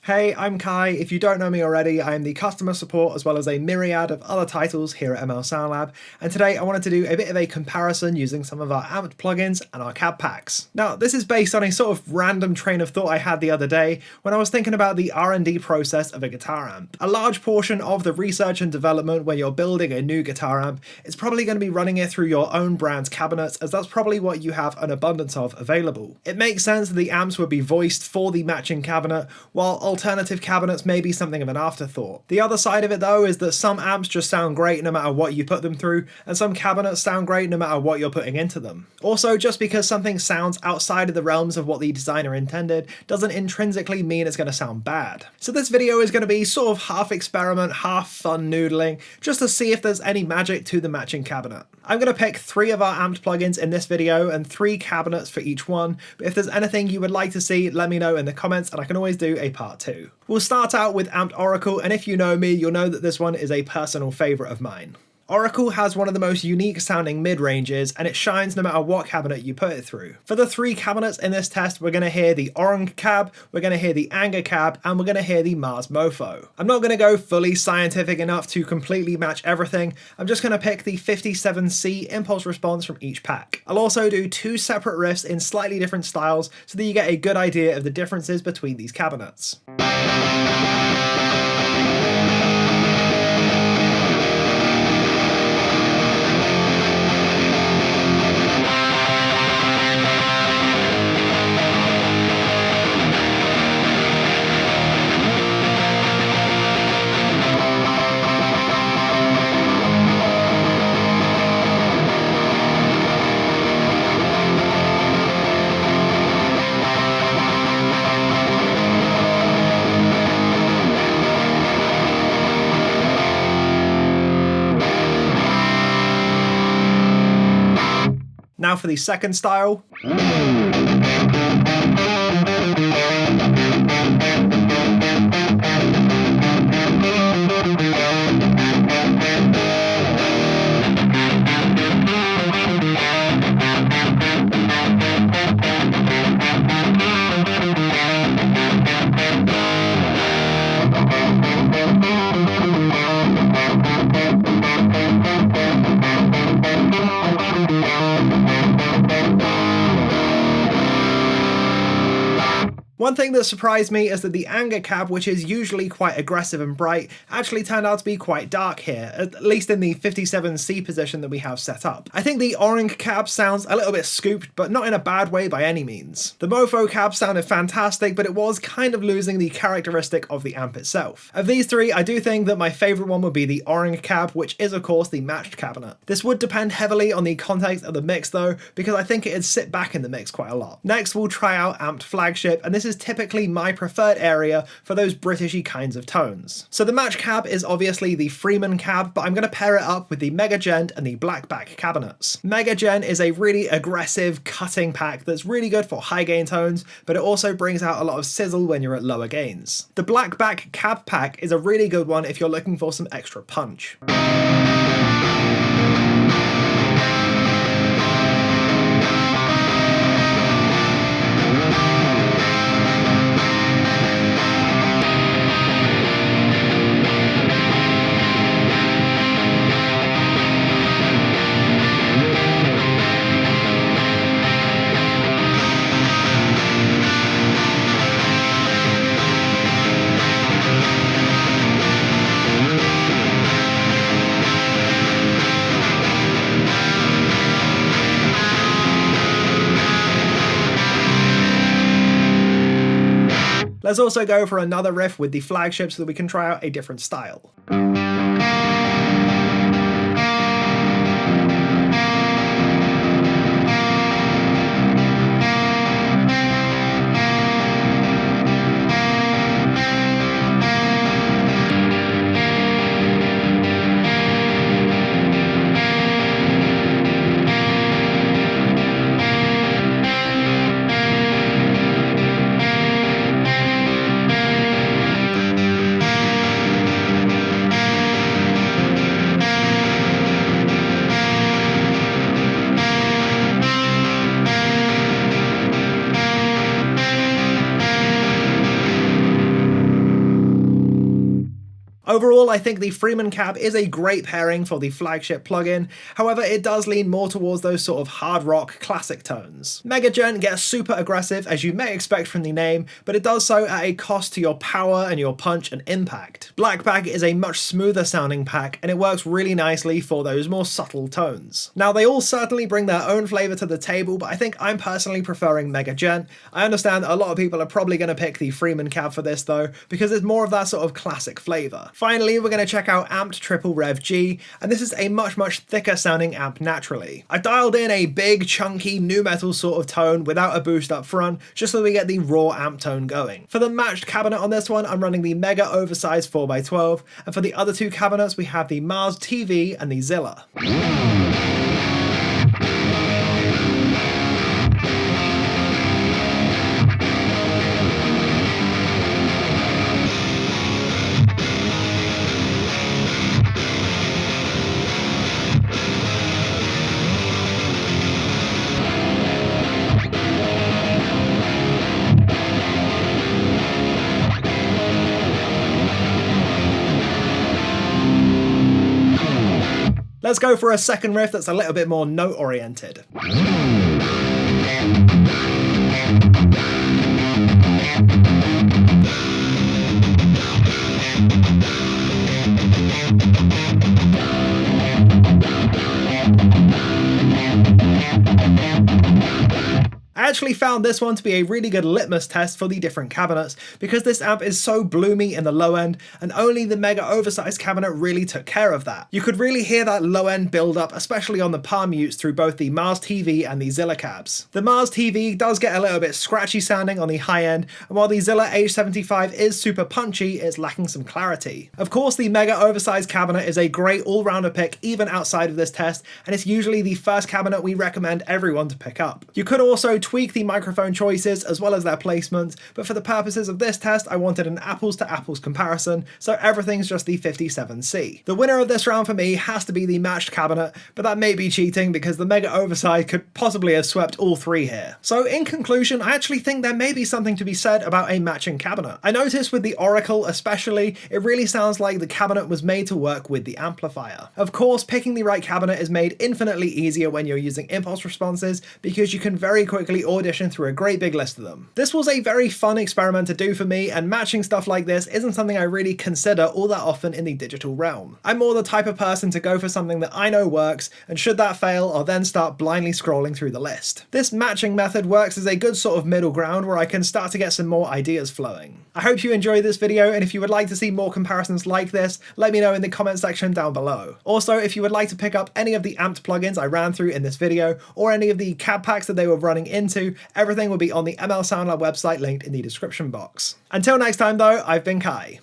Hey, I'm Kai. If you don't know me already, I am the customer support as well as a myriad of other titles here at ML Sound Lab, and today I wanted to do a bit of a comparison using some of our amped plugins and our cab packs. Now, this is based on a sort of random train of thought I had the other day when I was thinking about the R&D process of a guitar amp. A large portion of the research and development when you're building a new guitar amp is probably going to be running it through your own brand's cabinets, as that's probably what you have an abundance of available. It makes sense that the amps would be voiced for the matching cabinet, while alternative cabinets may be something of an afterthought. The other side of it though is that some amps just sound great no matter what you put them through, and some cabinets sound great no matter what you're putting into them. Also, just because something sounds outside of the realms of what the designer intended doesn't intrinsically mean it's going to sound bad. So this video is going to be sort of half experiment, half fun noodling, just to see if there's any magic to the matching cabinet. I'm going to pick 3 of our amped plugins in this video and 3 cabinets for each one, but if there's anything you would like to see, let me know in the comments and I can always do a part 2. We'll start out with Amped Oracle, and if you know me, you'll know that this one is a personal favourite of mine. Oracle has one of the most unique sounding mid-ranges, and it shines no matter what cabinet you put it through. For the 3 cabinets in this test, we're going to hear the ORNG cab, we're going to hear the ANGR cab, and we're going to hear the Mars Mofo. I'm not going to go fully scientific enough to completely match everything, I'm just going to pick the 57C impulse response from each pack. I'll also do 2 separate riffs in slightly different styles so that you get a good idea of the differences between these cabinets. Now for the second style. One thing that surprised me is that the ANGR cab, which is usually quite aggressive and bright, actually turned out to be quite dark here, at least in the 57C position that we have set up. I think the ORNG cab sounds a little bit scooped, but not in a bad way by any means. The Mofo cab sounded fantastic, but it was kind of losing the characteristic of the amp itself. Of these 3, I do think that my favourite one would be the ORNG cab, which is of course the matched cabinet. This would depend heavily on the context of the mix though, because I think it'd sit back in the mix quite a lot. Next, we'll try out amped Flagship, and this is typically my preferred area for those Britishy kinds of tones. So the match cab is obviously the Freeman cab, but I'm going to pair it up with the Djent and the Blackback cabinets. Djent is a really aggressive cutting pack that's really good for high gain tones, but it also brings out a lot of sizzle when you're at lower gains. The Blackback cab pack is a really good one if you're looking for some extra punch. Let's also go for another riff with the Flagship so that we can try out a different style. Overall, I think the Freeman cab is a great pairing for the Flagship plugin, however it does lean more towards those sort of hard rock classic tones. Mega Djent gets super aggressive as you may expect from the name, but it does so at a cost to your power and your punch and impact. Blackback is a much smoother sounding pack and it works really nicely for those more subtle tones. Now they all certainly bring their own flavour to the table, but I think I'm personally preferring Mega Djent. I understand that a lot of people are probably going to pick the Freeman cab for this though, because it's more of that sort of classic flavour. Finally, we're going to check out Amped Triple Rev G, and this is a much thicker sounding amp naturally. I dialed in a big, chunky, nu metal sort of tone without a boost up front, just so we get the raw amp tone going. For the matched cabinet on this one, I'm running the mega oversized 4x12, and for the other two cabinets, we have the Mars TV and the Zila. Let's go for a second riff that's a little bit more note oriented. I actually found this one to be a really good litmus test for the different cabinets because this amp is so bloomy in the low end and only the mega oversized cabinet really took care of that. You could really hear that low end build up, especially on the palm mutes through both the Mars TV and the Zila cabs. The Mars TV does get a little bit scratchy sounding on the high end, and while the Zila H75 is super punchy, it's lacking some clarity. Of course, the mega oversized cabinet is a great all-rounder pick even outside of this test, and it's usually the first cabinet we recommend everyone to pick up. You could also tweak the microphone choices as well as their placement, but for the purposes of this test I wanted an apples to apples comparison, so everything's just the 57C. The winner of this round for me has to be the matched cabinet, but that may be cheating because the mega oversized could possibly have swept all three here. So in conclusion, I actually think there may be something to be said about a matching cabinet. I noticed with the Oracle especially, it really sounds like the cabinet was made to work with the amplifier. Of course, picking the right cabinet is made infinitely easier when you're using impulse responses because you can very quickly audition through a great big list of them. This was a very fun experiment to do for me, and matching stuff like this isn't something I really consider all that often in the digital realm. I'm more the type of person to go for something that I know works, and should that fail, I'll then start blindly scrolling through the list. This matching method works as a good sort of middle ground where I can start to get some more ideas flowing. I hope you enjoyed this video, and if you would like to see more comparisons like this, let me know in the comment section down below. Also, if you would like to pick up any of the amped plugins I ran through in this video, or any of the cab packs that they were running into, everything will be on the ML SoundLab website linked in the description box. Until next time though, I've been Kai.